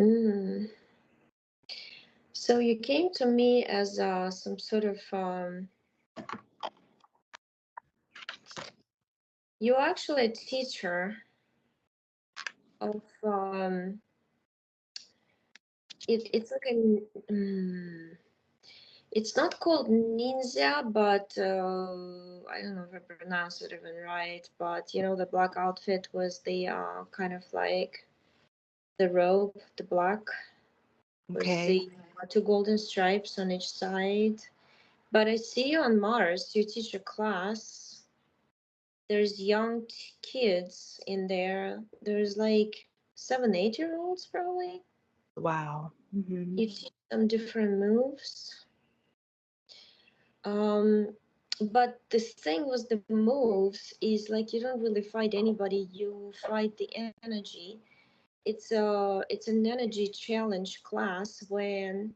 Mm. So you came to me as some sort of you're actually a teacher of it's like it's not called ninja, but I don't know if I pronounce it even right. But you know, the black outfit was the kind of like the robe, the black was Okay. the two golden stripes on each side. But I see you on Mars. You teach a class. There's young kids in there. There's like 7, 8-year-olds probably. Wow. You teach them different moves. Um, but the thing with the moves is like you don't really fight anybody. You fight the energy. It's an energy challenge class when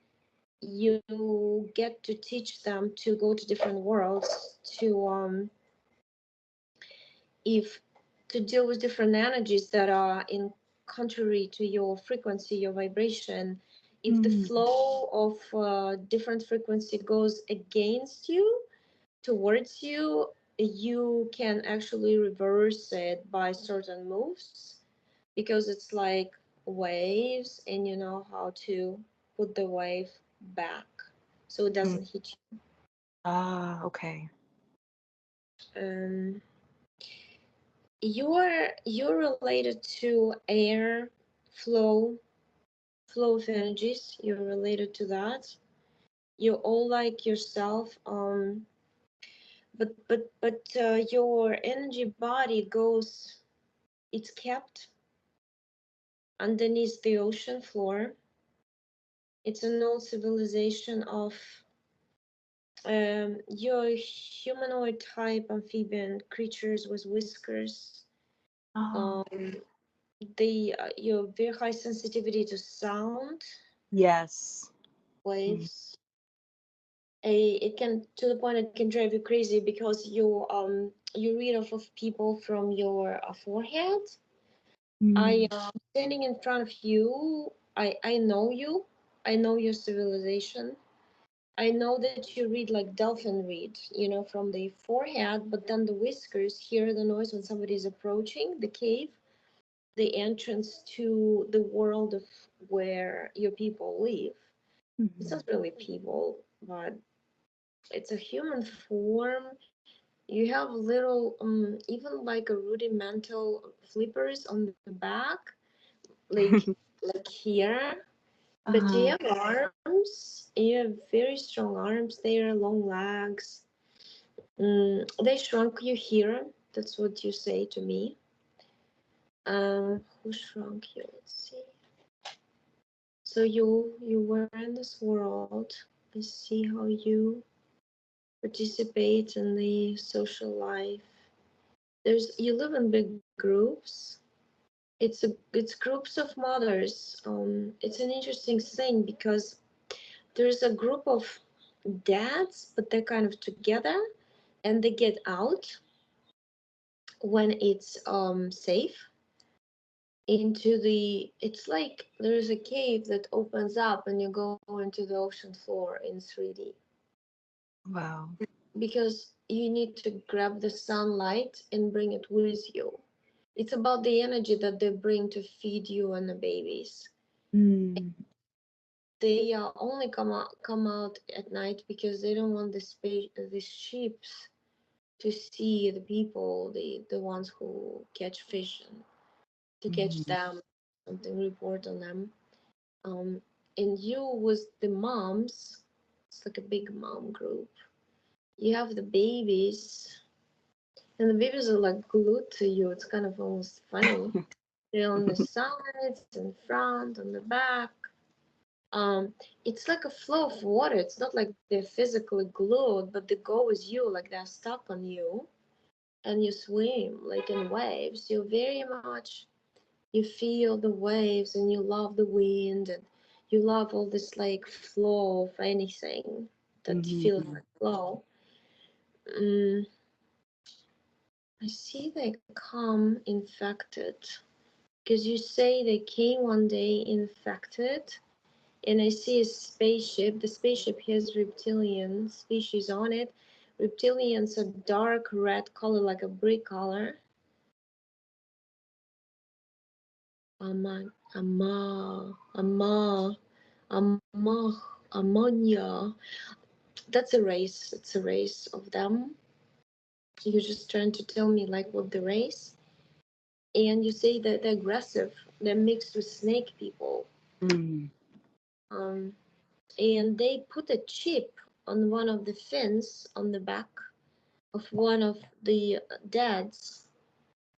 you get to teach them to go to different worlds to if to deal with different energies that are in contrary to your frequency, your vibration. If the Mm. flow of different frequency goes against you towards you, you can actually reverse it by certain moves because it's like waves and you know how to put the wave back so it Mm. doesn't hit Ah, okay. you. You're related to air flow, flow of energies. You're related to that. You're all like yourself. But your energy body goes. It's kept underneath the ocean floor. It's an old civilization of your humanoid type amphibian creatures with whiskers. Oh, Um, they your very high sensitivity to sound yes. Mm. waves. It can to the point it can drive you crazy because you read off of people from your forehead. I Mm. am standing in front of you. I know you. I know your civilization. I know that you read like dolphin read, you know, from the forehead, but then the whiskers hear the noise when somebody is approaching the cave, the entrance to the world of where your people live. It's Mhm. not really people, but it's a human form. You have little, even like a rudimental flippers on the back, like here. But you Uh-huh. have arms. You have very strong arms. They are long legs. They shrunk you here. That's what you say to me. Who shrunk you? Let's see. So you were in this world. I see how you participate in the social life. There's you live in big groups. It's groups of mothers. It's an interesting thing because there's a group of dads, but they're kind of together, and they get out when it's safe into the. It's like there's a cave that opens up, and you go into the ocean floor in 3D Wow. because you need to grab the sunlight and bring it with you. It's about the energy that they bring to feed you and the babies. Mm. They only come out at night because they don't want the sheep to see the people, the ones who catch fish, and to catch Mhm. them, something report on them. Um, and you with the moms, it's like a big mom group. You have the babies, and the babies are like glued to you. It's kind of almost funny. They're on the sides, in front, on the back. Um, it's like a flow of water. It's not like they're physically glued, but they go with you, like they're stuck on you, and you swim like in waves. You very much you feel the waves, and you love the wind, and you love all this like flow of anything that feels Mhm. like flow. Mm, I see they come infected. because you say they came one day infected, and I see a spaceship. The spaceship has reptilian species on it. Reptilians are dark red color, like a brick color. Ama, ammonia. That's a race. It's a race of them. You're just trying to tell me like what the race, and you say that they're aggressive. They're mixed with snake people. Mm. Um, and they put a chip on one of the fins on the back of one of the dads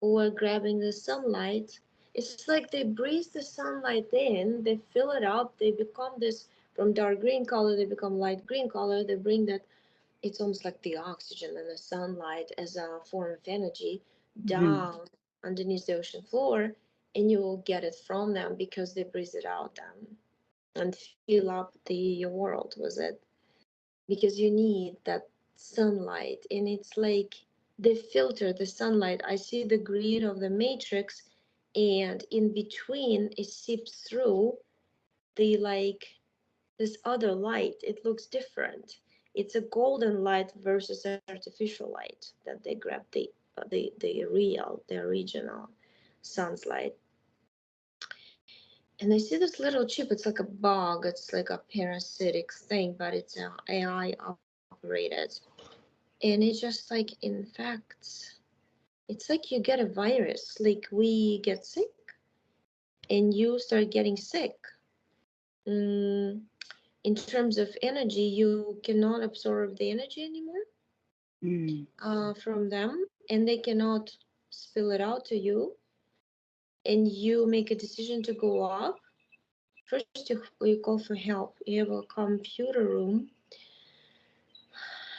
who are grabbing the sunlight. It's like they breathe the sunlight in, they fill it up, they become this from dark green color, they become light green color. They bring that, it's almost like the oxygen and the sunlight as a form of energy Mm-hmm. down underneath the ocean floor, and you will get it from them because they breathe it out then and fill up the world with it, because you need that sunlight. And it's like they filter the sunlight. I see the grid of the matrix, and in between it seeps through the like this other light. It looks different. It's a golden light versus artificial light that they grab the original sun's light. And I see this little chip. It's like a bug. It's like a parasitic thing, but it's a AI operated, and it just like infects. It's like you get a virus. Like we get sick, and you start getting sick. Mm, in terms of energy, you cannot absorb the energy anymore Mm. from them, and they cannot spill it out to you. And you make a decision to go up. First, you call for help. You have a computer room.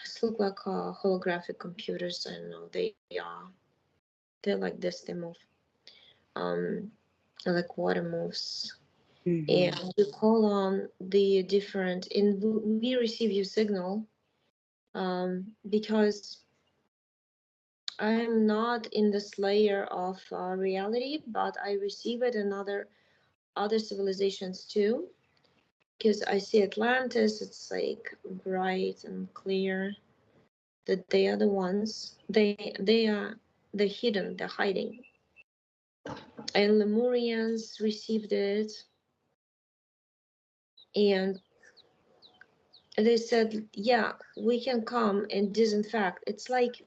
It's look like holographic computers. I don't know. They're like this. They move. Um, like water moves. Mm-hmm. And you call on the different, and we receive your signal, because I'm not in this layer of reality, but I receive it in other civilizations too. Because I see Atlantis, it's like bright and clear. That they are the ones. They are the hidden, the hiding. And Lemurians received it, and they said, yeah, we can come and disinfect. It's like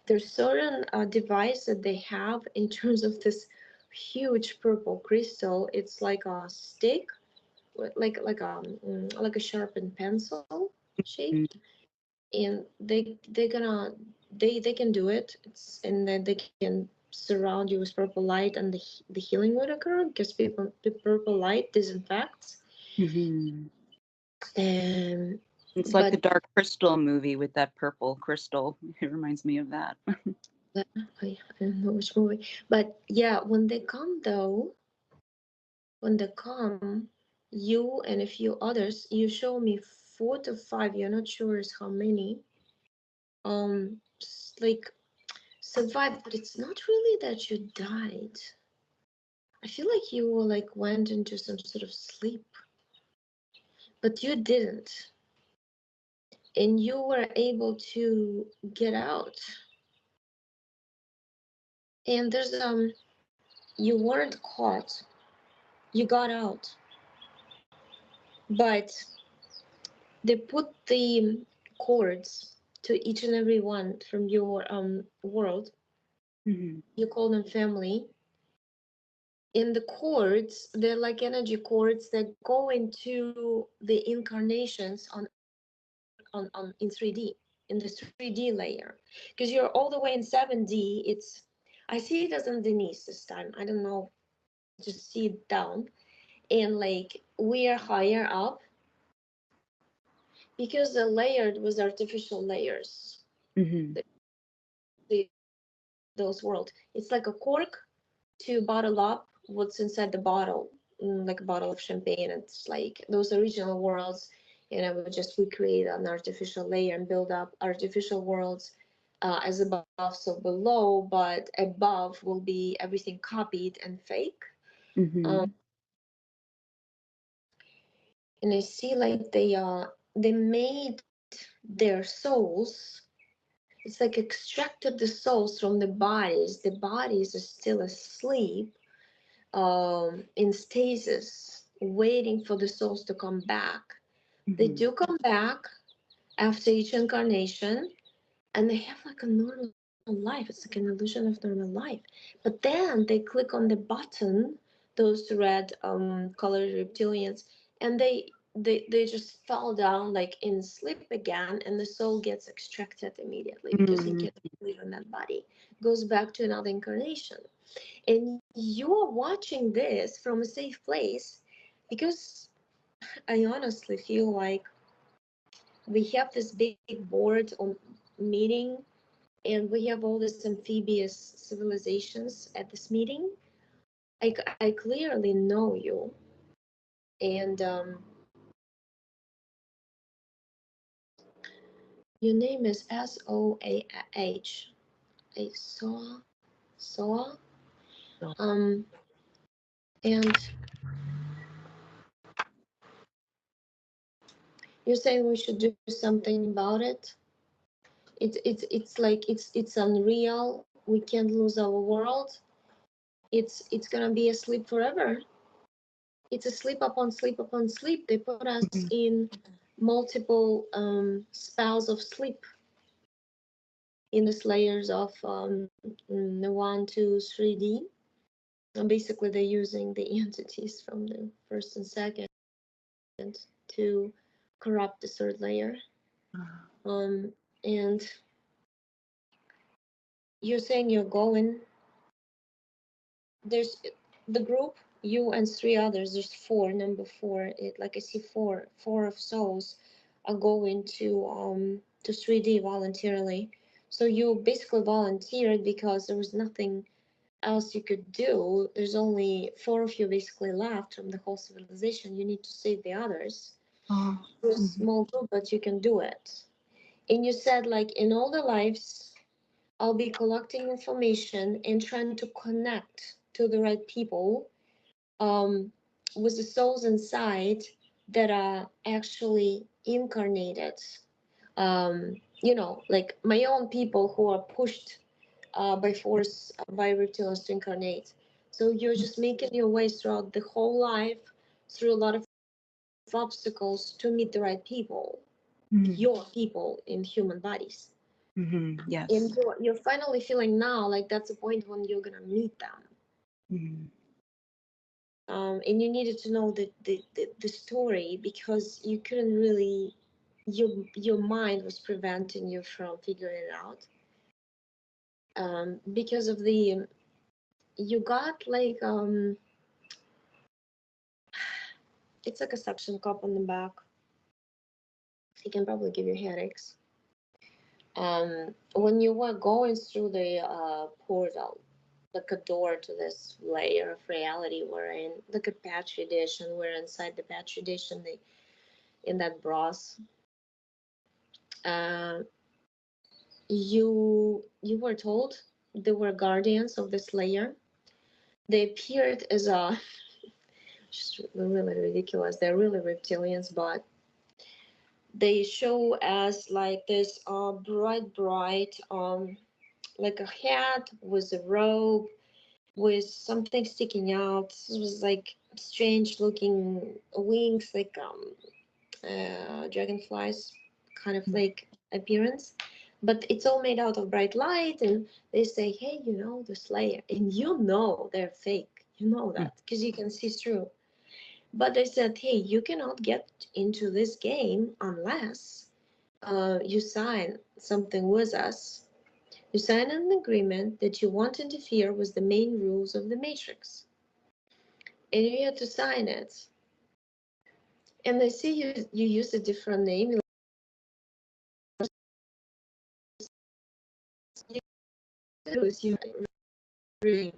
there's certain device that they have in terms of this huge purple crystal. It's like a stick, like a sharpened pencil shaped, and they're gonna they can do it. It's and then they can surround you with purple light, and the healing would occur because people the purple light disinfects. Mm-hmm. And It's like the but Dark Crystal movie with that purple crystal. It reminds me of that. I don't know which movie. But yeah, when they come though, when they come, you and a few others, you show me 4 to 5. You're not sure is how many. Like survived, but it's not really that you died. I feel like you were like went into some sort of sleep, but you didn't, and you were able to get out. And you weren't caught. You got out, but they put the cords to each and every one from your world. Mm-hmm. You call them family. In the cords, they're like energy cords that go into the incarnations on in 3D, in the 3D layer, because you're all the way in 7D. I see it as in Denise this time. I don't know, just see it down, and like we are higher up because they're layered with artificial layers. Mm-hmm. Those world. It's like a cork to bottle up what's inside the bottle, like a bottle of champagne. It's like those original worlds, and I would just recreate an artificial layer and build up artificial worlds as above, so below, but above will be everything copied and fake. Mm-hmm. Um, and I see like they made their souls. It's like extracted the souls from the bodies. The bodies are still asleep, in stasis, waiting for the souls to come back. They Mm-hmm. do come back after each incarnation, and they have like a normal life. It's like an illusion of normal life. But then they click on the button, those red colored reptilians, and they just fall down like in sleep again, and the soul gets extracted immediately because he Mm-hmm. can't live in that body, goes back to another incarnation. And you're watching this from a safe place because I honestly feel like we have this big board on meeting, and we have all these amphibious civilizations at this meeting. I clearly know you, and your name is Soah. I saw, So, and you're saying we should do something about it. It's like it's unreal. We can't lose our world. It's gonna be asleep forever. It's a sleep upon sleep upon sleep. They put us mm-hmm. in multiple spells of sleep in these layers of the 1, 2, 3D. And basically, they're using the entities from the first and second to corrupt the third layer. And you're saying you're going. There's the group, you and three others. There's four, number four. It like I see four of souls are going to 3D voluntarily. So you basically volunteered because there was nothing else you could do. There's only four of you basically left from the whole civilization. You need to save the others. Oh, You're a mm-hmm. small group, but you can do it. And you said like in all the lives, I'll be collecting information and trying to connect to the right people, um, with the souls inside that are actually incarnated. Like my own people who are pushed by force by reptilians to incarnate. So you're just making your way throughout the whole life, through a lot of obstacles to meet the right people, Mm-hmm. your people in human bodies. Mm-hmm. And Yes. you're finally feeling now like that's the point when you're gonna meet them. Mm-hmm. And you needed to know the story because you couldn't really, your mind was preventing you from figuring it out, because of the, you got like it's like a suction cup on the back. It can probably give you headaches. When you were going through the portal, like a door to this layer of reality we're in, like a petri dish, and we're inside the petri dish in that broth. Uh, you were told they were guardians of this layer. They appeared as a just really ridiculous. They're really reptilians, but they show as like this bright like a hat with a robe with something sticking out. This was like strange looking wings, like dragonflies kind of like appearance, but it's all made out of bright light. And they say, hey, the slayer, and they're fake, that because you can see through. But they said, hey, you cannot get into this game unless you sign something with us. You sign an agreement that you won't interfere with the main rules of the matrix, and you had to sign it. And I see you use a different name. You really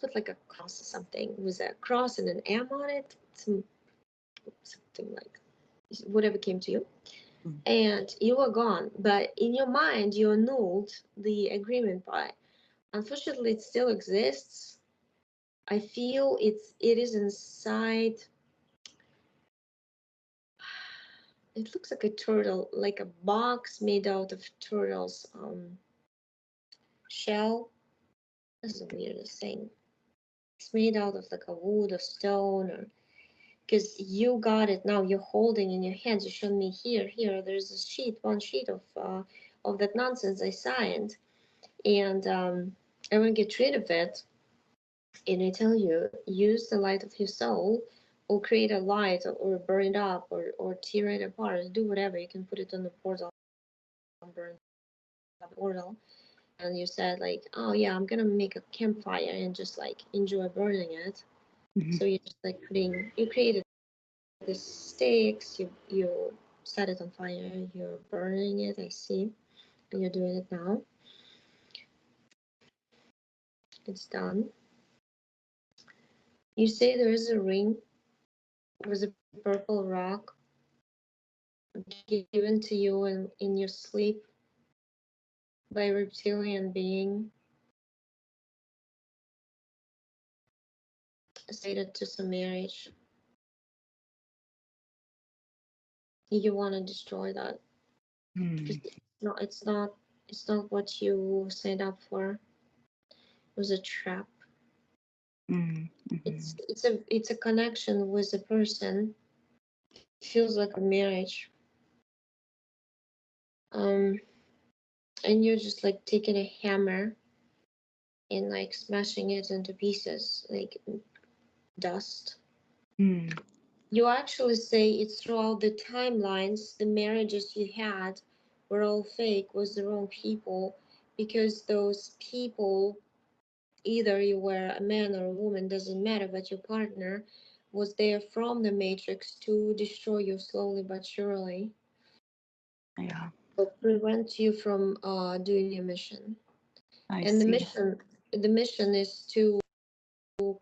put like a cross or something with a cross and an M on it, something like whatever came to you, Mm-hmm. and you were gone. But in your mind, you annulled the agreement by. Unfortunately, it still exists. I feel it is inside. It looks like a turtle, like a box made out of turtle's shell. This is the weirdest thing. It's made out of like a wood or stone, or because you got it now. You're holding in your hands. You showed me here. Here, there's a sheet, one sheet of that nonsense I signed, and I want to get rid of it. And I tell you, use the light of your soul, or create a light, or burn it up, or tear it apart. Do whatever. You can put it on the portal, burn the portal. And you said like, oh yeah, I'm gonna make a campfire and just like enjoy burning it. Mhm. So you just like you created the sticks, you set it on fire, you're burning it. I see, and you're doing it now. It's done. You say there is a ring with a purple rock given to you in your sleep by a reptilian being, associated to some marriage. You want to destroy that. Mm, It's not what you signed up for. It was a trap. mm, It's mhm, it's a it's a connection with a person. Feels like a marriage. Um, and you're just like taking a hammer and like smashing it into pieces, like dust. mm. You actually say it's throughout the timelines, the marriages you had were all fake, was the wrong people, because those people, either you were a man or a woman, doesn't matter, but your partner was there from the matrix to destroy you slowly but surely, Yeah, to prevent you from doing your mission. I And see. the mission is to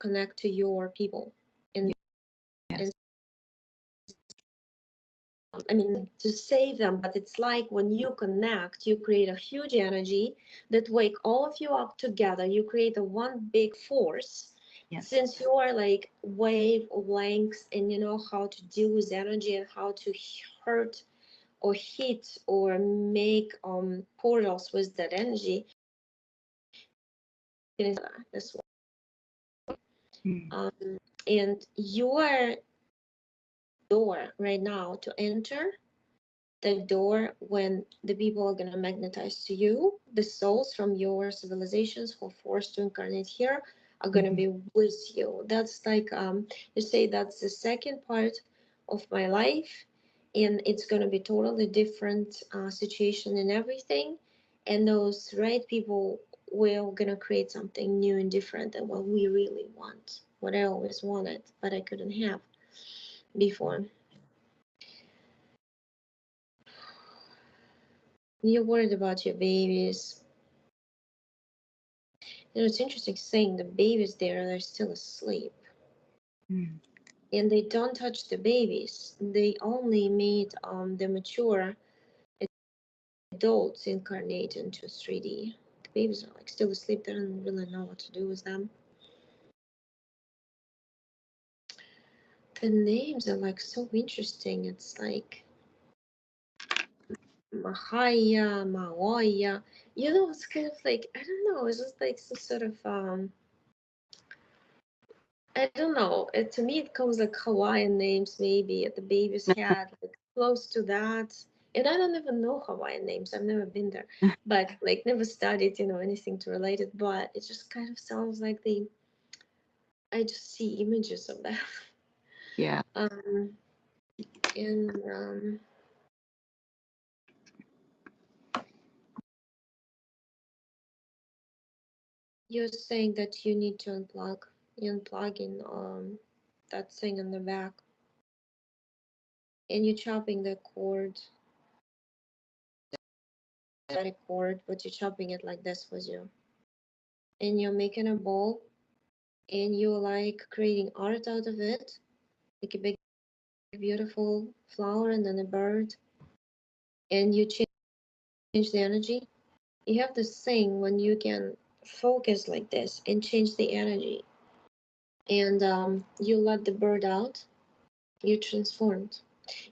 connect to your people, and Yes. and I mean to save them. But it's like when you connect, you create a huge energy that wake all of you up together. You create a one big force. Yes. Since you are like wave lengths and you know how to deal with energy and how to hurt or hit or make portals with that energy, this one. Mm, And your door right now to enter the door, when the people are going to magnetize to you, the souls from your civilizations who are forced to incarnate here are going to mhm, be with you. That's like you say, that's the second part of my life, and it's going to be totally different situation and everything. And those right people, we're going to create something new and different than what we really want, what I always wanted but I couldn't have before. You're worried about your babies. You know, it's interesting saying the babies there, they're still asleep. mm. And they don't touch the babies. They only made the mature adults incarnate into 3D. The babies are like still asleep. They don't really know what to do with them. The names are like so interesting. It's like Mahaya, Maoya. You know, it's kind of like, I don't know, it's just like some sort of I don't know. To me, it comes like Hawaiian names, maybe at the baby's head, like close to that. And I don't even know Hawaiian names. I've never been there, but like never studied, anything to relate it. But it just kind of sounds like I just see images of that. Yeah. Um, and you're saying that you need to unplug. You unplug in that thing in the back, and you're chopping the cord, that cord, but you're chopping it like this with you, and you're making a ball and you like creating art out of it, like a big, beautiful flower and then a bird, and you change the energy. You have this thing when you can focus like this and change the energy. and you let the bird out, you transformed.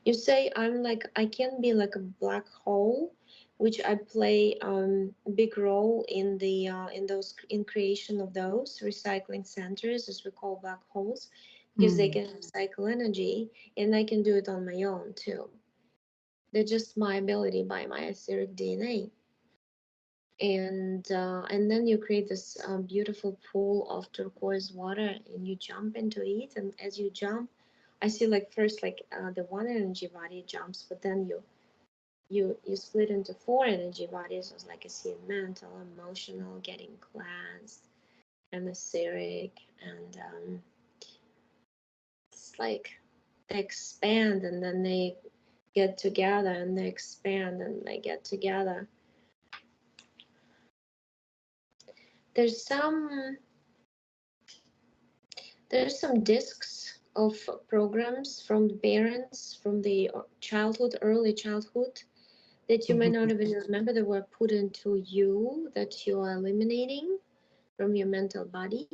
You say I'm like I can be like a black hole, which I play big role in the in those in creation of those recycling centers, as we call black holes, because they Mm. can recycle energy, and I can do it on my own too. They're just my ability by my etheric DNA. And then you create this beautiful pool of turquoise water, and you jump into it. And as you jump, I see like first like the one energy body jumps, but then you split into four energy bodies. It's like I see mental, emotional, getting cleansed, and etheric, and it's like they expand, and then they get together, and they expand, and they get together. There's some there's some discs of programs from the parents from the childhood, early childhood, that you may Mhm. not even remember that were put into you, that you are eliminating from your mental body.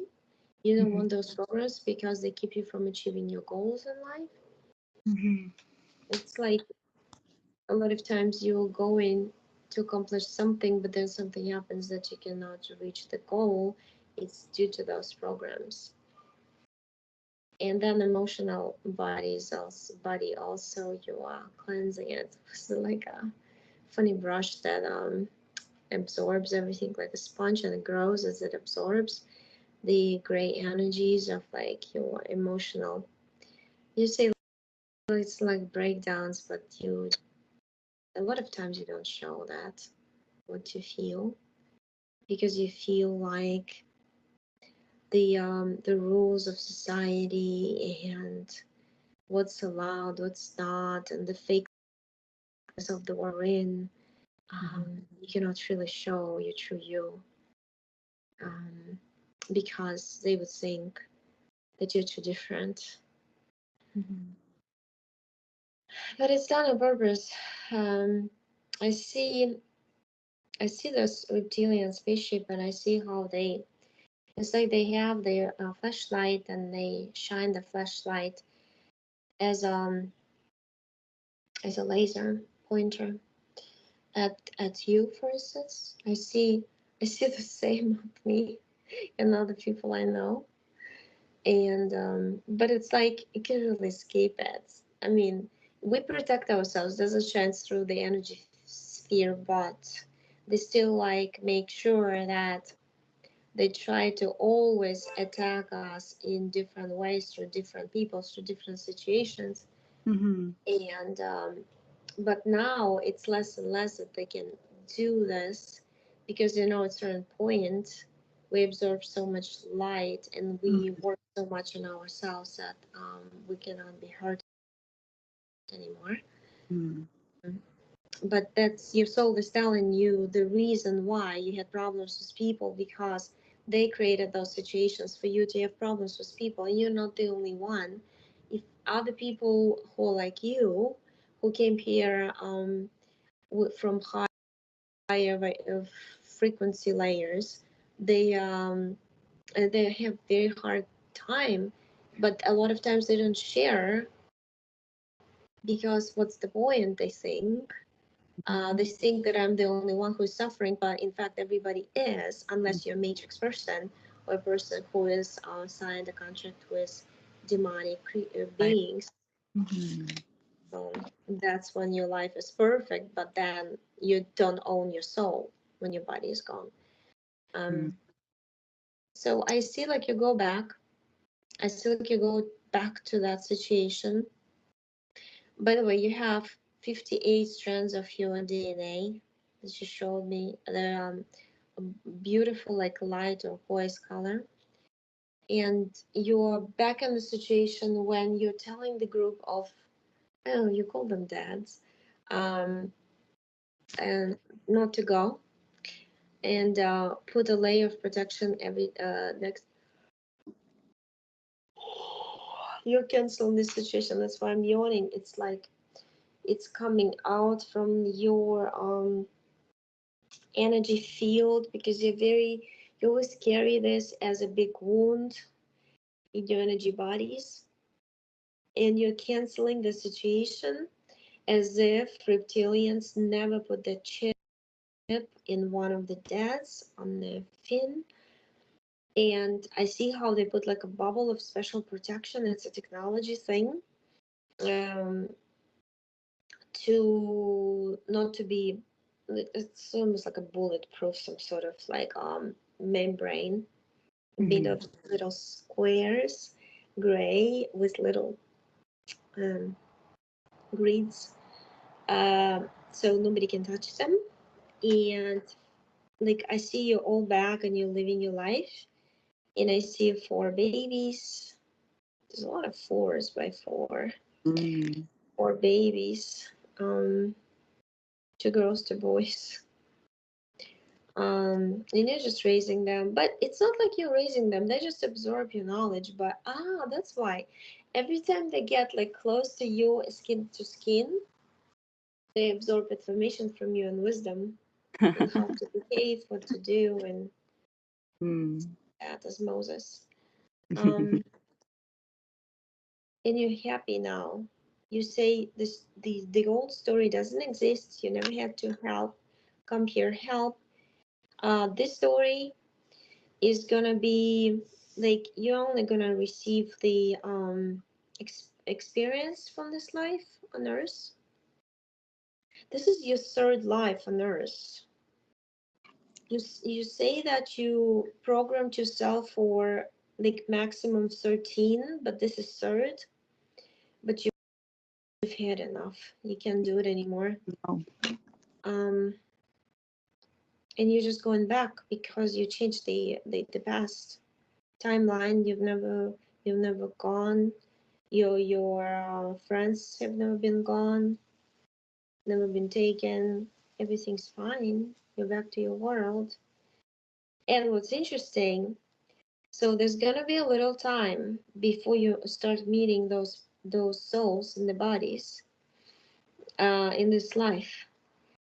You don't Mhm. want those programs because they keep you from achieving your goals in life. Mhm. It's like a lot of times you're going to accomplish something, but then something happens that you cannot reach the goal. It's due to those programs. And then emotional body also you are cleansing it. It's like a funny brush that absorbs everything like a sponge, and it grows as it absorbs the gray energies of like your emotional. You say it's like breakdowns, but you a lot of times you don't show that what you feel, because you feel like the rules of society and what's allowed, what's not, and the fakeness of the war in. Mhm. You cannot really show your true you, um, because they would think that you're too different. Mhm. But it's done on purpose. Um, I see, I see this reptilian spaceship, and I see how they. It's like they have their flashlight, and they shine the flashlight as as a laser pointer at you, for instance. I see the same of me and other people I know, and but it's like you can really escape it. I mean, we protect ourselves, doesn't shine through the energy sphere, but they still like make sure that they try to always attack us in different ways, through different people, through different situations. Mhm. And but now it's less and less that they can do this, because you know at a certain point we absorb so much light, and we Mhm. work so much on ourselves that we cannot be hurt anymore. Mhm. But that's your soul is telling you the reason why you had problems with people, because they created those situations for you to have problems with people, and you're not the only one. If other people who are like you, who came here from higher frequency layers, they they have very hard time, but a lot of times they don't share, because what's the point, they think. They Mhm. think that I'm the only one who's suffering, but in fact, everybody is, unless you're a matrix person, or a person who is signed a contract with demonic Right. beings. Mhm. That's when your life is perfect, but then you don't own your soul when your body is gone. Mhm. Um, so I see like you go back. I see like you go back to that situation. By the way, you have 58 strands of your DNA that you showed me. They're beautiful, like light or voice color. And you're back in the situation when you're telling the group of, oh, you call them dads, um, and not to go, and put a layer of protection every next. You're canceling this situation. That's why I'm yawning. It's like it's coming out from your energy field, because you always carry this as a big wound, in your energy bodies, and you're canceling the situation as if reptilians never put the chip in one of the dads on the fin. And I see how they put like a bubble of special protection. It's a technology thing, um, to not to be. It's almost like a bulletproof, some sort of like membrane made Mhm. of little squares, gray with little um, grids, so nobody can touch them. And like I see you all back and you're living your life, and I see four babies. There's a lot of fours by Mm. four babies, um, two girls, two boys. And you're just raising them, but it's not like you're raising them, they just absorb your knowledge. But that's why every time they get like close to you, skin to skin, they absorb information from you and wisdom on how to behave, what to do, and Mm. that as Moses. Um, and you're happy now. You say this the old story doesn't exist. You never had to help, come here help. This story is gonna be like you're only gonna receive the experience from this life on Earth. This is your third life on Earth. You say that you programmed yourself for like maximum 13, but this is third. But you've had enough. You can't do it anymore. Oh. Um, and you're just going back because you changed the past timeline. You've never gone. Your friends have never been gone, never been taken. Everything's fine. You're back to your world. And what's interesting, so there's gonna be a little time before you start meeting those souls in the bodies in this life.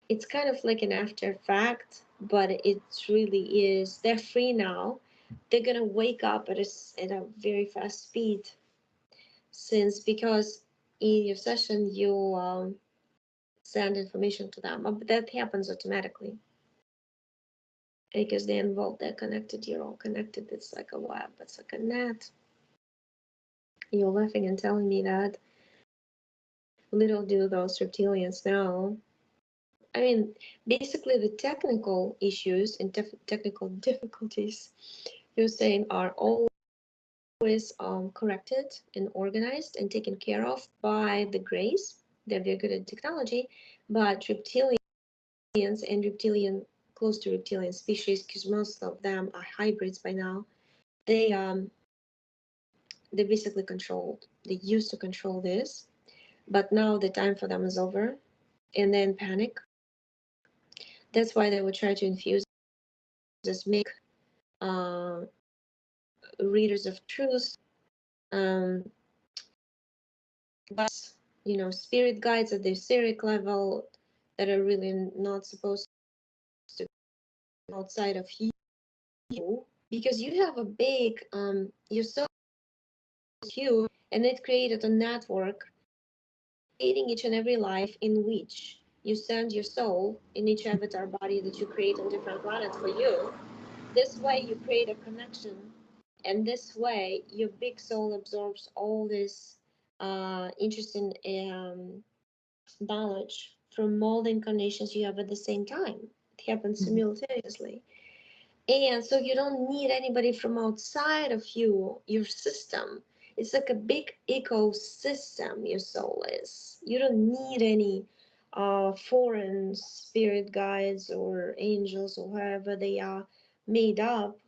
It's kind of like an after fact, but it really is. They're free now. They're gonna wake up at a very fast speed, since because in your session you send information to them, but that happens automatically because they're involved. They're connected. You're all connected. It's like a web. It's like a net. You're laughing and telling me that. Little do those reptilians know. I mean, basically, the technical issues and technical difficulties you're saying are always corrected and organized and taken care of by the grace. They're very good at technology, but reptilians and reptilian, close to reptilian species, because most of them are hybrids by now, they they basically controlled. They used to control this, but now the time for them is over, and then panic. That's why they would try to infuse this, make uh, readers of truth, um, but spirit guides at the etheric level that are really not supposed to be outside of you, because you have a big you're so huge, and it created a network creating each and every life in which you send your soul in each avatar body that you create on different planets for you. This way you create a connection, and this way your big soul absorbs all this interesting knowledge from all the incarnations you have at the same time. It happens Mhm. simultaneously. And so you don't need anybody from outside of your system. It's like a big ecosystem, your soul is. You don't need any foreign spirit guides or angels or whoever they are made up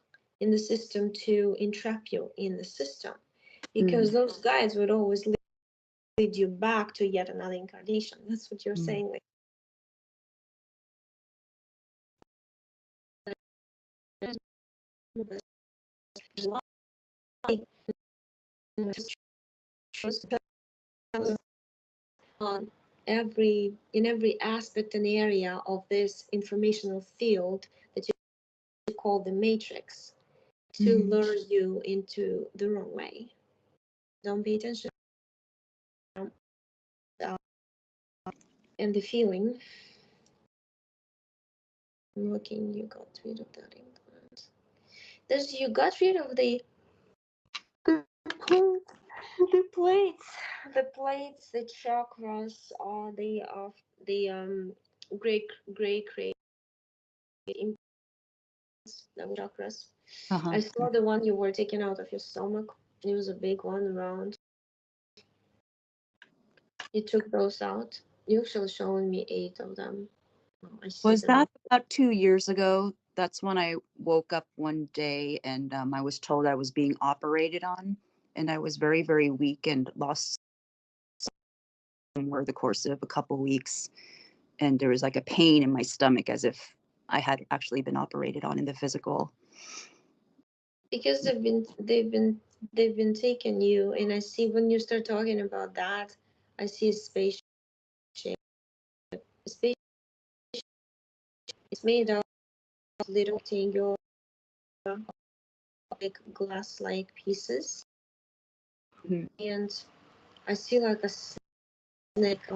in the system to entrap you in the system. Because Mm. those guides would always lead you back to yet another incarnation. That's what you're Mm. saying. Like, on in every aspect and area of this informational field that you call the matrix. to Hmm. lure you into the wrong way. Don't pay attention uh, and the feeling. I'm looking, you got rid of that implant. There's you got rid of the plates, the plates, the plates, the chakras, or the gray gray crate the chakras. Uh-huh. I saw the one you were taking out of your stomach. It was a big one round. You took those out. You actually showing me 8 of them. Oh, I see Was them that up. about 2 years ago? That's when I woke up one day and I was told I was being operated on, and I was very, very weak and lost over the course of a couple weeks. And there was like a pain in my stomach as if I had actually been operated on in the physical. Because they've been taking you, and I see when you start talking about that, I see a spaceship. A space is made of little rectangular, like glass-like pieces, Mhm. and I see like a snake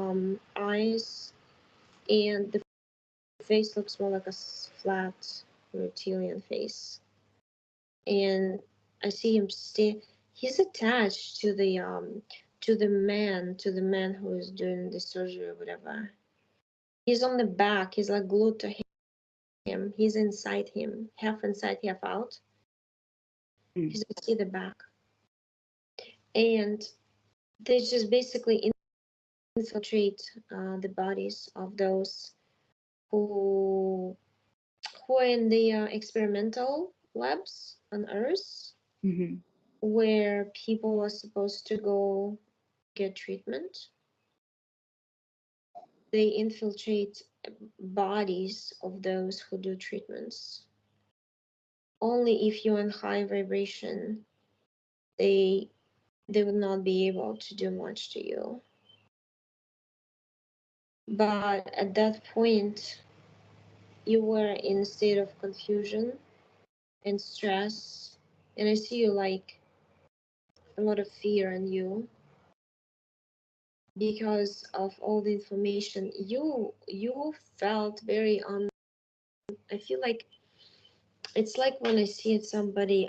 eyes, and the face looks more like a flat reptilian face, and I see him stay. He's attached to the man who is doing the surgery or whatever. He's on the back. He's like glued to him. He's inside him, half inside, half out. Mm. He's see the back, and they just basically infiltrate the bodies of those who who are in the experimental labs on Earth, Mhm. where people are supposed to go get treatment. They infiltrate bodies of those who do treatments. Only if you're in high vibration, they they would not be able to do much to you. But at that point, you were in a state of confusion and stress, and I see you like a lot of fear in you because of all the information you felt very I feel like it's like when I see it somebody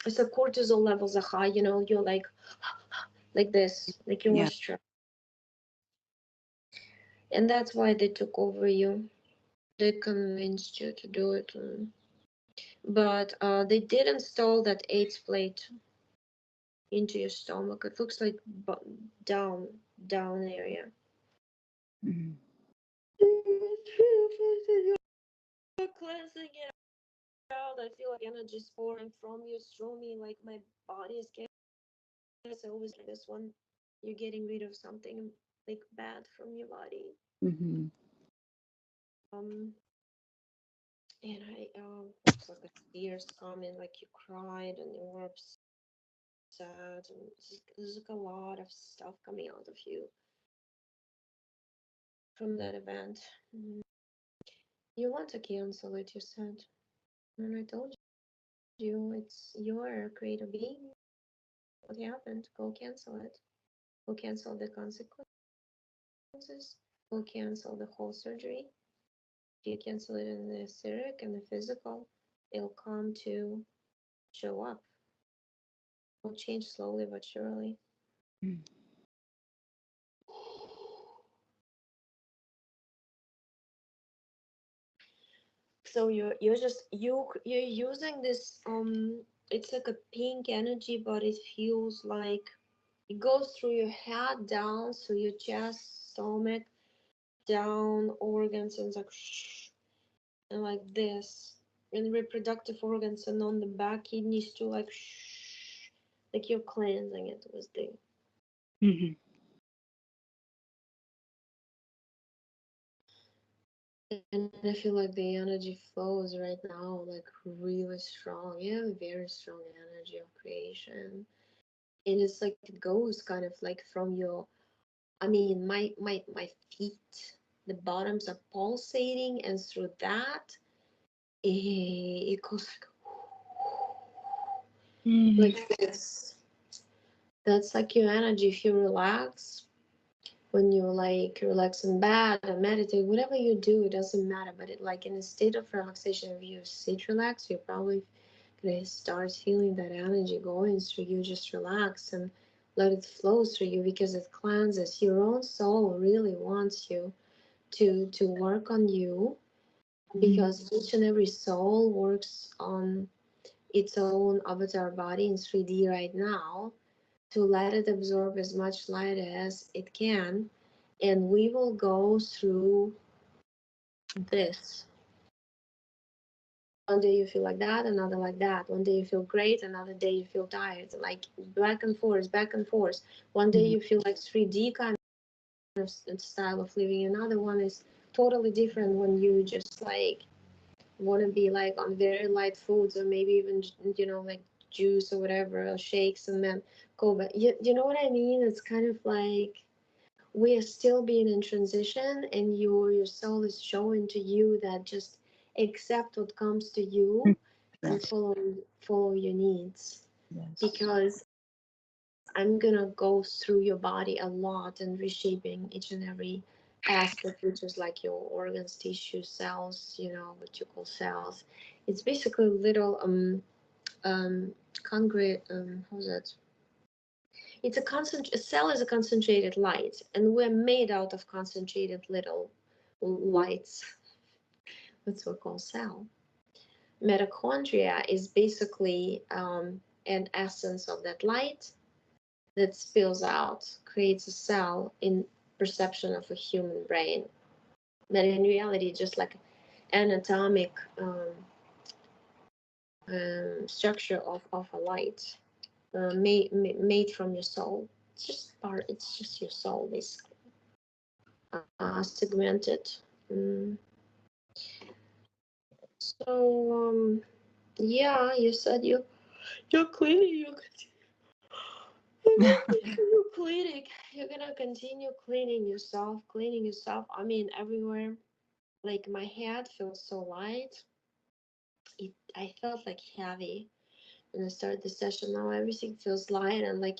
it's the cortisol levels are high, you're like this, like you were Yeah. stressed, and that's why they took over you. They convinced you to do it, but they did install that AIDS plate into your stomach. It looks like down down area. Mhm. Cleansing it out. I feel like energy is pouring from you through me, like my body is getting. I always like this one. You're getting rid of something like bad from your body. Mhm. Um, and it's like a tears coming, like you cried and you were upset, and there's like a lot of stuff coming out of you from that event. Mm. You want to cancel it, you said, and I told you it's your creative being. What happened? Go cancel it. Go cancel the consequences. Go cancel the whole surgery. If you cancel it in the etheric and the physical, it'll come to show up. It'll change slowly but surely. Mm. So you're using this it's like a pink energy, but it feels like it goes through your head down through your chest, stomach, down organs, and it's like and like this, and reproductive organs, and on the back kidneys too, like you're cleansing it with the. Mhm. And I feel like the energy flows right now like really strong. You have a very strong energy of creation, and it's like it goes kind of like from your. I mean, my feet, the bottoms are pulsating, and through that, it goes like Mm. like this. That's like your energy. If you relax, when you like relax in bed and meditate, whatever you do, it doesn't matter. But it like in a state of relaxation, if you sit relaxed, you're probably gonna start feeling that energy going through you. Just relax and let it flow through you because it cleanses. Your own soul really wants you to work on you, Mm. because each and every soul works on its own avatar body in 3D right now, to let it absorb as much light as it can. And we will go through this. One day you feel like that, another like that. One day you feel great, another day you feel tired. Like back and forth, back and forth. One day Mm. you feel like 3D kind of style of living, another one is totally different when you just like want to be like on very light foods, or maybe even like juice or whatever, or shakes, and then go back. You know what I mean? It's kind of like we are still being in transition, and your soul is showing to you that just accept what comes to you and Yes. follow your needs, Yes. because I'm gonna go through your body a lot and reshaping each and every aspect, which is like your organs, tissue, cells, what you call cells. It's basically little concrete, how's that, a cell is a concentrated light, and we're made out of concentrated little lights. That's what we call cell. Mitochondria is basically an essence of that light that spills out, creates a cell in perception of a human brain. But in reality, just like anatomic structure of a light, made from your soul. It's just your soul, basically, segmented. Mm. So, yeah, you said you're cleaning. You're gonna continue cleaning. You're gonna continue cleaning yourself. I mean, everywhere. Like my head feels so light. I felt like heavy when I started the session. Now everything feels light, and like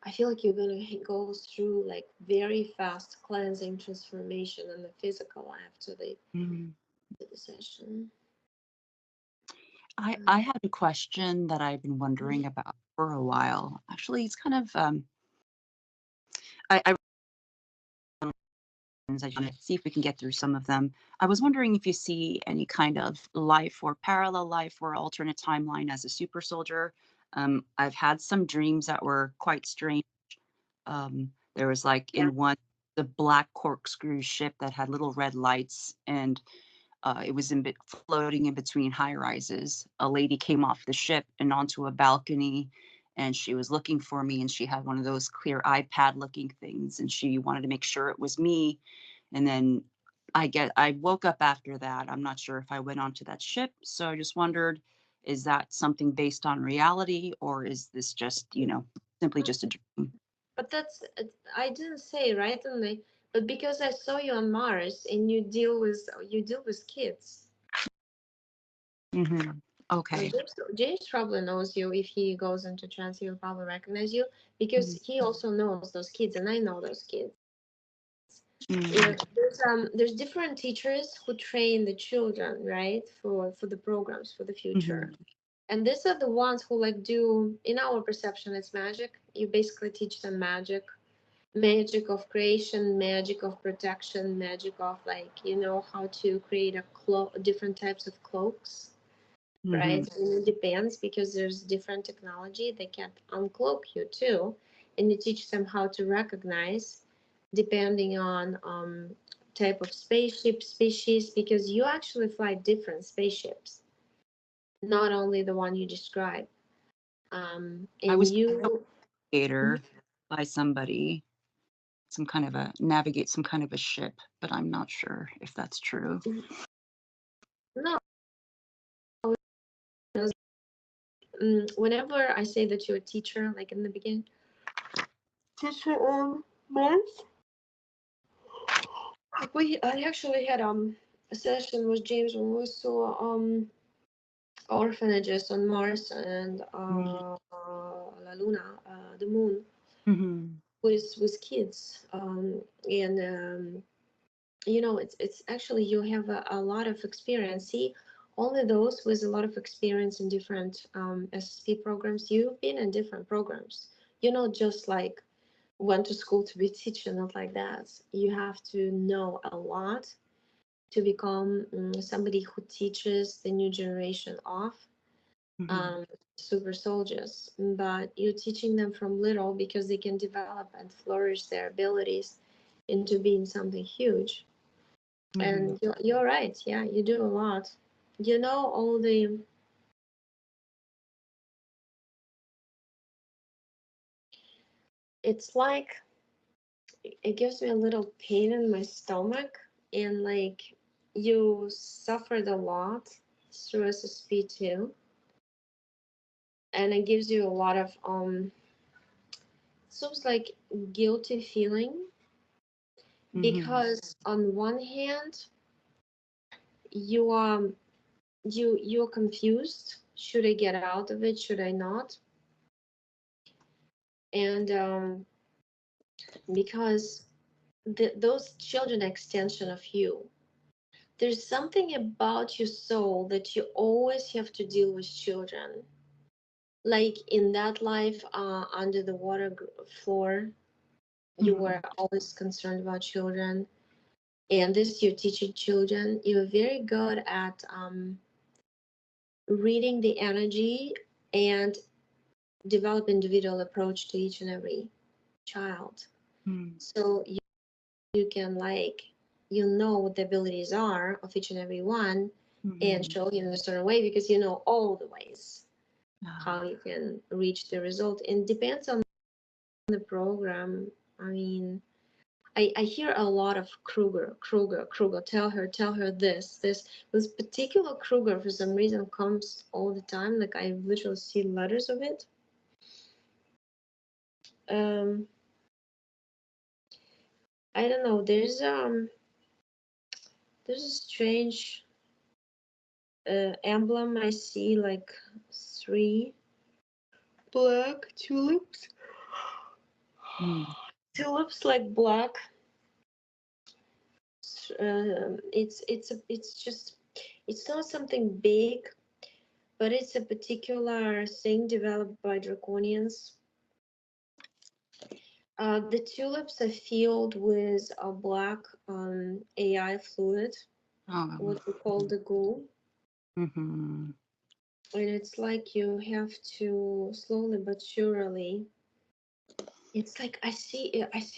I feel like you're gonna go through like very fast cleansing transformation in the physical after Mm. the session. I had a question that I've been wondering about for a while. Actually, it's kind of I want to see if we can get through some of them. I was wondering if you see any kind of life or parallel life or alternate timeline as a super soldier. I've had some dreams that were quite strange. There was like Yeah. in one the black corkscrew ship that had little red lights, and it was floating in between high rises. A lady came off the ship and onto a balcony, and she was looking for me, and she had one of those clear iPad looking things, and she wanted to make sure it was me. And then I woke up after that. I'm not sure if I went onto that ship, so I just wondered, is that something based on reality, or is this just, simply just a dream? But I didn't say randomly, but because I saw you on Mars and you deal with kids. Hmm. So Okay. James probably knows you. If he goes into trance, he'll probably recognize you because Mhm. he also knows those kids, and I know those kids. Mhm. There's different teachers who train the children, right, for the programs for the future. Mhm. And these are the ones who like do, in our perception, it's magic. You basically teach them magic of creation, magic of protection, magic of like how to create different types of cloaks, right? Mhm. And it depends because there's different technology that can uncloak you too, and you teach them how to recognize depending on type of spaceship species, because you actually fly different spaceships, not only the one you described. I And was you navigator by somebody, navigate some kind of a ship, but I'm not sure if that's true. no, whenever I say that you're a teacher, like in the beginning, teacher month, I actually had a session with James when we saw orphanages on Mars and La Luna, the moon, Mm-hmm. with kids. And it's actually you have a lot of experience. See, only those with a lot of experience in different SSP programs. You've been in different programs. You're not just like went to school to be a teacher, not like that. You have to know a lot to become somebody who teaches the new generation of Mm-hmm. um, super soldiers. But you're teaching them from little because they can develop and flourish their abilities into being something huge. Mm-hmm. And you're right. Yeah, you do a lot. All the, it's like it gives me a little pain in my stomach, and like you suffered a lot through SSP too, and it gives you a lot of seems like guilty feeling, Mm-hmm. because on one hand you you're confused. Should I get out of it? Should I not? And because those children are extension of you. There's something about your soul that you always have to deal with children. Like in that life, under the water floor, you were Mm-hmm. always concerned about children. And this, you're teaching children. You're very good at reading the energy and develop individual approach to each and every child. So you can like what the abilities are of each and every one, and Mm-hmm. show him in a certain way because you know all the ways Ah, how you can reach the result, and depends on the program. I mean, I hear a lot of Kruger, tell her this particular Kruger for some reason comes all the time, like I literally see letters of it. um I don't know, there's a strange emblem. I see like three black tulips. mm, Tulips like black. It's just, it's not something big, but it's a particular thing developed by draconians. The tulips are filled with a black AI fluid, um, what we call the goo. mm-hmm. And it's like you have to slowly but surely. It's like I see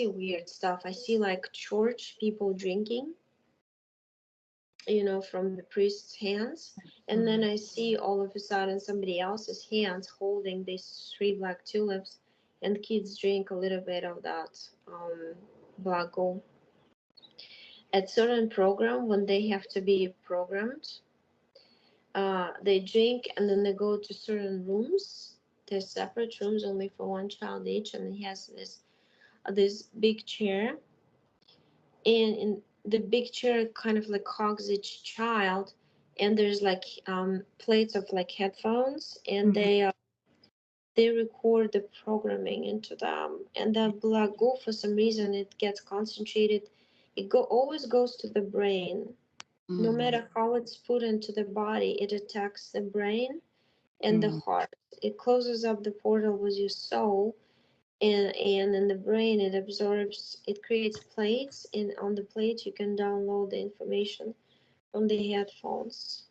weird stuff. I see like church people drinking, from the priest's hands. And then Mm-hmm. I see all of a sudden somebody else's hands holding these three black tulips, and kids drink a little bit of that black gold. At certain program, when they have to be programmed, they drink and then they go to certain rooms. There's separate rooms only for one child each, and he has this big chair, and in the big chair kind of like hugs each child, and there's like plates of like headphones, and Mm-hmm. they record the programming into them, and that black goo, for some reason, it gets concentrated. It always goes to the brain. No Mm-hmm. matter how it's put into the body, it attacks the brain and the Mm-hmm. heart. It closes up the portal with your soul, and in the brain it absorbs, it creates plates, and on the plate you can download the information from the headphones.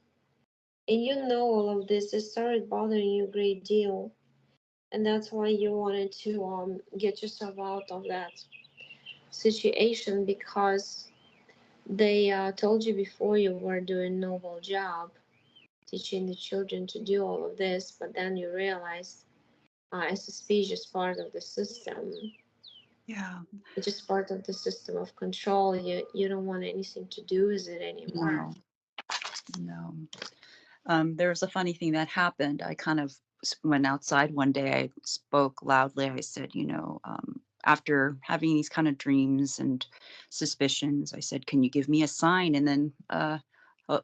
And all of this, it started bothering you a great deal, and that's why you wanted to get yourself out of that situation, because they told you before you were doing a noble job teaching the children to do all of this, but then you realize SSP is just part of the system. Yeah. It's just part of the system of control. You don't want anything to do with it anymore. No. No. There was a funny thing that happened. I kind of went outside one day. I spoke loudly. I said, after having these kind of dreams and suspicions, I said, "Can you give me a sign?" And then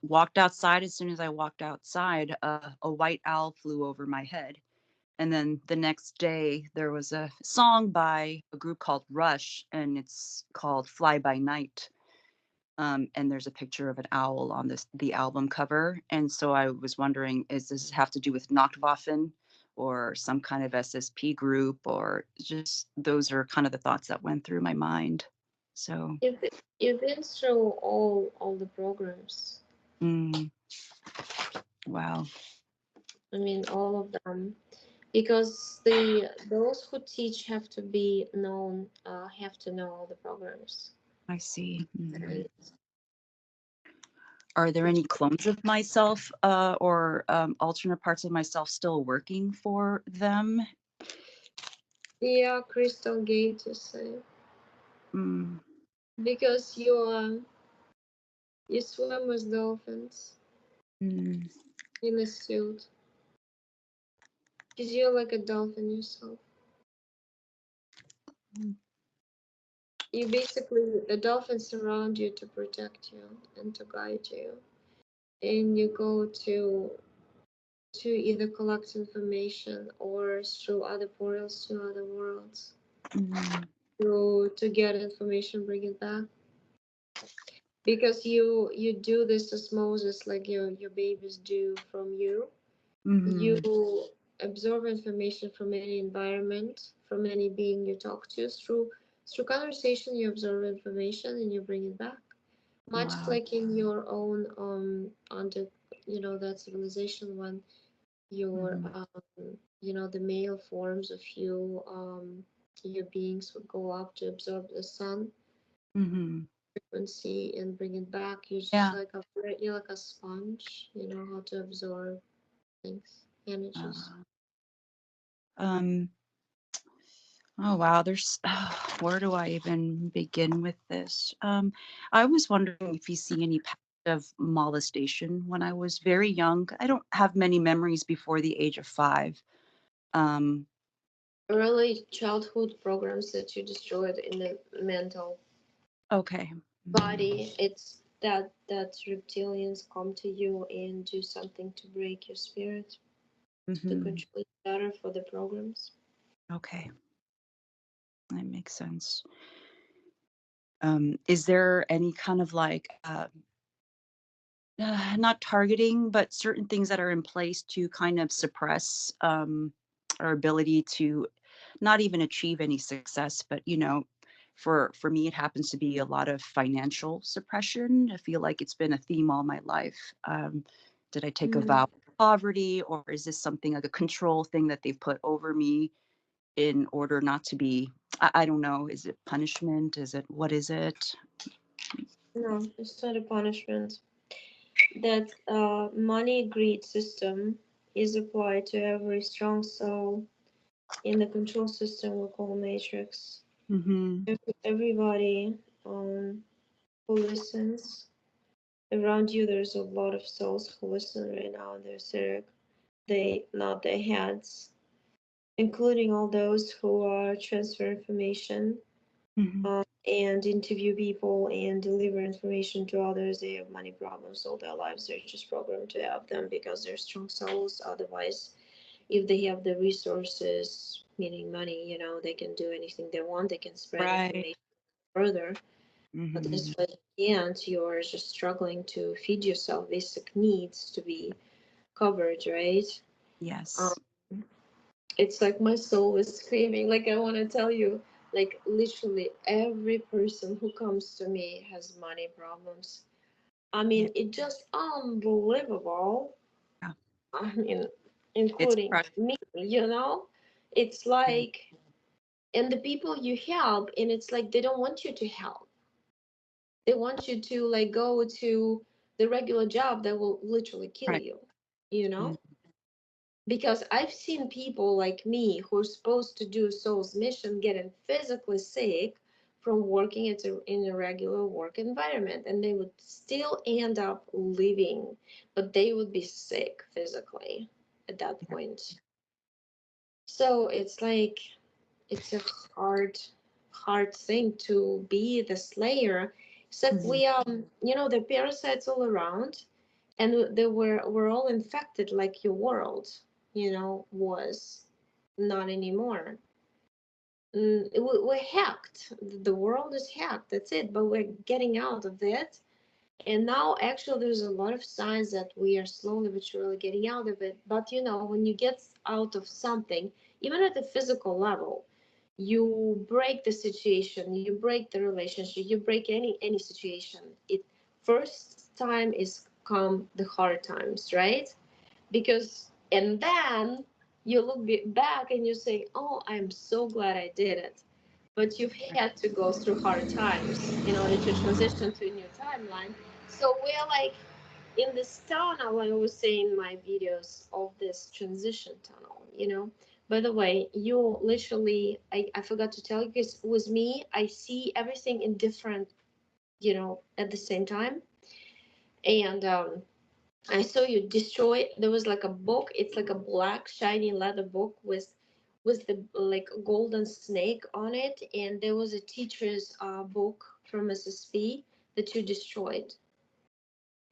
Walked outside. As soon as I walked outside, a white owl flew over my head. And then the next day, there was a song by a group called Rush, and it's called Fly By Night. And there's a picture of an owl on the album cover. And so I was wondering, is this have to do with Nachtwaffen or some kind of SSP group, or just those are kind of the thoughts that went through my mind. So, You've you've been through all the programs. mm, wow, I mean, all of them, because those who teach have to be known, have to know all the programs. I see. Right? Are there any clones of myself or alternate parts of myself still working for them? Yeah, Crystal Gate to say, Mm, because you swim with dolphins mm, in a suit, because you're like a dolphin yourself. mm, You basically the dolphins surround you to protect you and to guide you, and you go to either collect information or through other portals to other worlds mm, to get information, bring it back. Because you do this osmosis like your babies do from you. You mhm, absorb information from any environment, from any being you talk to. Through conversation, you absorb information and you bring it back. Much wow. like in your own under that civilization when your Mhm, the male forms of you your beings would go up to absorb the sun mhm. frequency and bring it back. Yeah. You're like a sponge. You know how to absorb things, energies. Uh, um, oh wow, there's where do I even begin with this? I was wondering if you see any pattern of molestation when I was very young. I don't have many memories before the age of 5. Um, Early childhood programs that you destroyed in the mental okay. Mm, body. It's that reptilians come to you and do something to break your spirit, to mhm. control you better for the programs. Okay, that makes sense. Is there any kind of like not targeting, but certain things that are in place to kind of suppress our ability to not even achieve any success, but for me, it happens to be a lot of financial suppression. I feel like it's been a theme all my life. Did I take a vow Mm, of poverty, or is this something like a control thing that they've put over me in order not to be? I don't know. Is it punishment? Is it what is it? no, it's not a punishment. That money greed system is applied to every strong soul in the control system we call matrix. Mm-hmm. Everybody who listens around you, there's a lot of souls who listen right now in their etheric. They nod their heads, including all those who transfer information Mm-hmm. and interview people and deliver information to others. They have money problems all their lives. They're just programmed to have them because they're strong souls. Otherwise, if they have the resources, meaning money, they can do anything they want. They can spread Right. information further. But Mm-hmm. this way you can't. You're just struggling to feed yourself basic needs to be covered, right? Um, Yes. it's like my soul is screaming. Like I want to tell you, like literally every person who comes to me has money problems. I Yeah. mean, it's just unbelievable. Yeah. I mean, It's including crush. me, it's like, and the people you help, and it's like they don't want you to help. They want you to like go to the regular job that will literally kill Right. you, Mm, because I've seen people like me who are supposed to do soul's mission getting physically sick from working in a regular work environment, and they would still end up living, but they would be sick physically at that yeah. point. So it's like it's a hard thing to be the slayer. It's like Mhm. we the parasites all around. and they were all infected, like your world, was not anymore. We're hacked. The world is hacked. That's it. But we're getting out of it. And now, actually, there's a lot of signs that we are slowly but surely getting out of it. But when you get out of something, even at the physical level, you break the situation, you break the relationship, you break any situation. It first time is come the hard times, right? Because and then you look back and you say, oh, I'm so glad I did it. But you've had to go through hard times in order to transition to a new timeline. So we're like in this tunnel, I always say in my videos, of this transition tunnel. By the way, you literally, I forgot to tell you, because with me, I see everything in different, at the same time. And I saw you destroy. There was like a book. It's like a black shiny leather book with the like golden snake on it, and there was a teacher's book from SSP that you destroyed.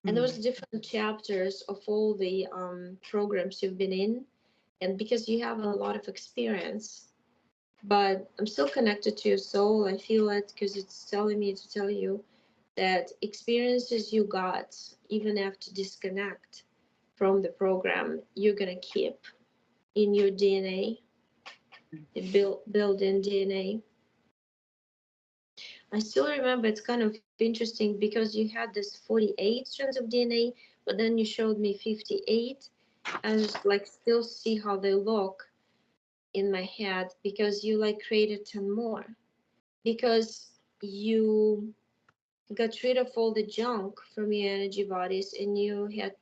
And there was Mm. different chapters of all the programs you've been in, and because you have a lot of experience, but I'm still connected to your soul. I feel it because it's telling me to tell you that experiences you got, even after disconnect from the program, you're gonna keep in your DNA, the built-in DNA. I still remember, it's kind of interesting because you had this 48 strands of DNA, but then you showed me 58. I just like still see how they look in my head, because you like created 10 more, because you got rid of all the junk from your energy bodies, and you had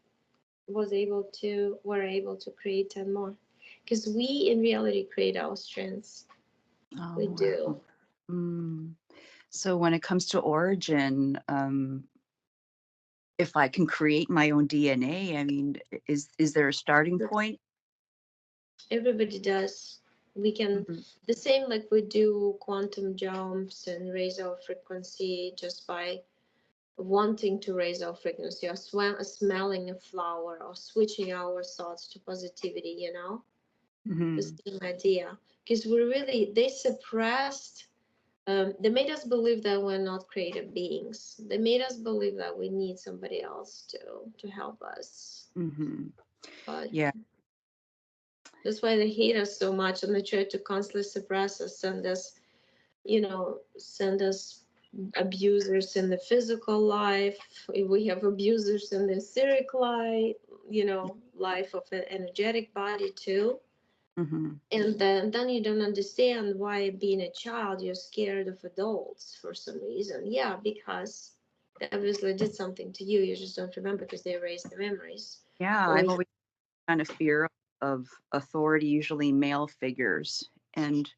were able to create 10 more, because we in reality create our strengths. Oh, We do. wow. Mm. So when it comes to origin, if I can create my own DNA, I mean, is there a starting point? Everybody does. We can, Mhm. the same like we do quantum jumps and raise our frequency just by wanting to raise our frequency, or smelling a flower, or switching our thoughts to positivity, the Mhm. same idea. Because they suppressed, they made us believe that we're not creative beings. They made us believe that we need somebody else to help us. Mhm. But Yeah. that's why they hate us so much, and they try to constantly suppress us, send us abusers in the physical life. We have abusers in the etheric life, life of an energetic body too. Mhm. And then you don't understand why, being a child, you're scared of adults for some reason. Yeah, because they obviously did something to you. You just don't remember because they erased the memories. Yeah, Or I've always kind of fear of authority, usually male figures. And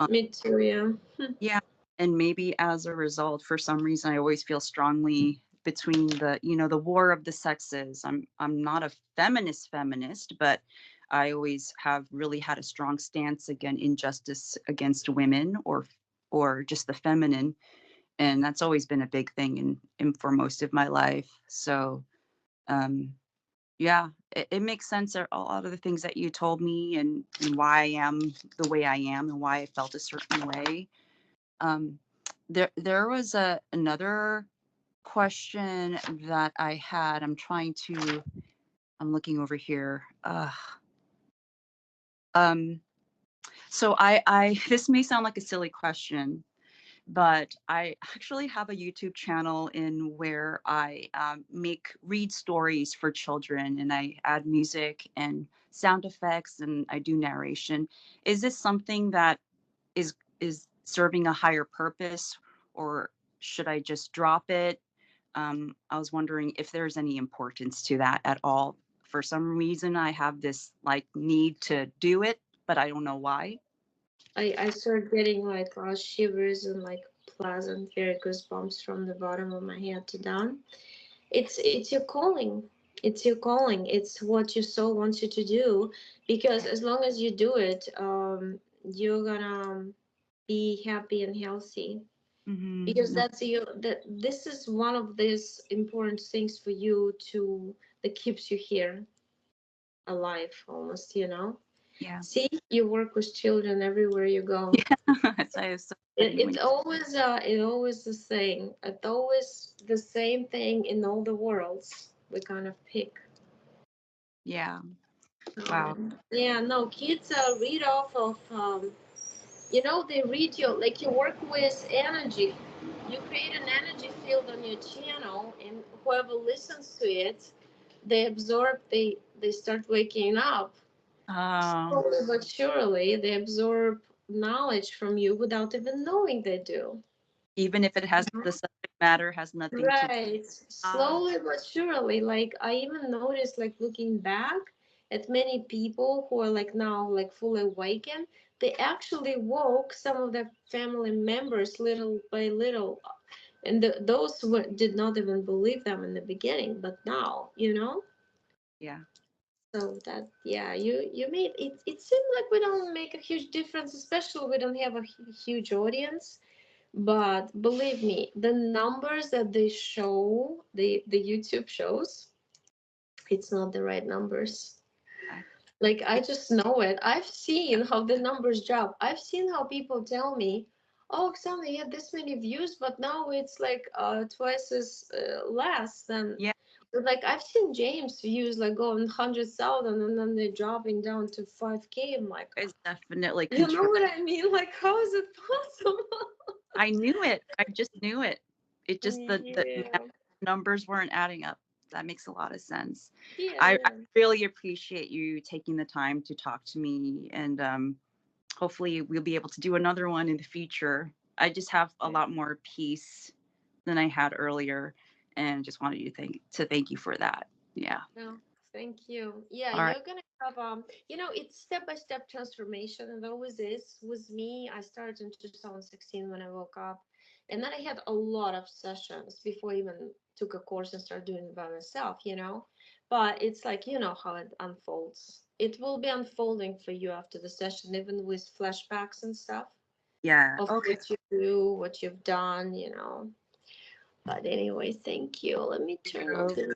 me too, yeah. yeah, and maybe as a result, for some reason, I always feel strongly between the war of the sexes. I'm not a feminist, but I always have really had a strong stance against injustice against women or just the feminine, and that's always been a big thing in for most of my life. So, um, yeah, it makes sense. A lot of the things that you told me and why I am the way I am and why I felt a certain way. Um, there was another question that I had. I'm looking over here. Um, so I this may sound like a silly question, but I actually have a YouTube channel in where I make read stories for children, and I add music and sound effects, and I do narration. Is this something that is serving a higher purpose, or should I just drop it? I was wondering if there's any importance to that at all. For some reason, I have this like need to do it, but I don't know why. I started getting like shivers and like pleasant, very goosebumps from the bottom of my head to down. It's your calling. It's your calling. It's what your soul wants you to do. Because as long as you do it, you're gonna be happy and healthy. Mm-hmm. because that's you, that this is one of these important things for you to, that keeps you here alive almost, you know. Yeah. See, you work with children everywhere you go. Yeah. So it's so funny when. It always the same. It's always the same thing in all the worlds. We kind of pick. Yeah. Wow. Yeah, no, kids read off of, you know, they read your, like you work with energy. You create an energy field on your channel, and whoever listens to it, they absorb. They start waking up. Um, Slowly but surely, they absorb knowledge from you without even knowing they do. Even if it has the subject matter has nothing to. Right. Ah, Slowly but surely. Like I even noticed, like looking back at many people who are like now like fully awakened, they actually woke some of their family members little by little. And those who did not even believe them in the beginning, but now, you know? yeah. So that, yeah, you made it. It seemed like we don't make a huge difference, especially we don't have a huge audience. But believe me, the numbers that they show, the YouTube shows, it's not the right numbers. I, Like I yeah, just know it. I've seen how the numbers drop. I've seen how people tell me, "Oh, Oksana, you had this many views, but now it's like twice as less than." yeah, But like I've seen James views like going 100,000 and then they're dropping down to 5K. I'm like, it's definitely you know control. what I mean? Like, how is it possible? I knew it. I just knew it. It just the Yeah. numbers weren't adding up. That makes a lot of sense. Yeah, I yeah. really appreciate you taking the time to talk to me, and hopefully we'll be able to do another one in the future. I just have a lot more peace than I had earlier, and just wanted you to thank you for that. Yeah. No, thank you. Yeah, All right. you're gonna have you know, it's step by step transformation. It always is. With me, I started in 2016 when I woke up, and then I had a lot of sessions before I even took a course and started doing it by myself, you know. But it's like, you know how it unfolds. It will be unfolding for you after the session, even with flashbacks and stuff Yeah. of Okay. what you do, what you've done, you know. But anyway, thank you. Let me turn off You. the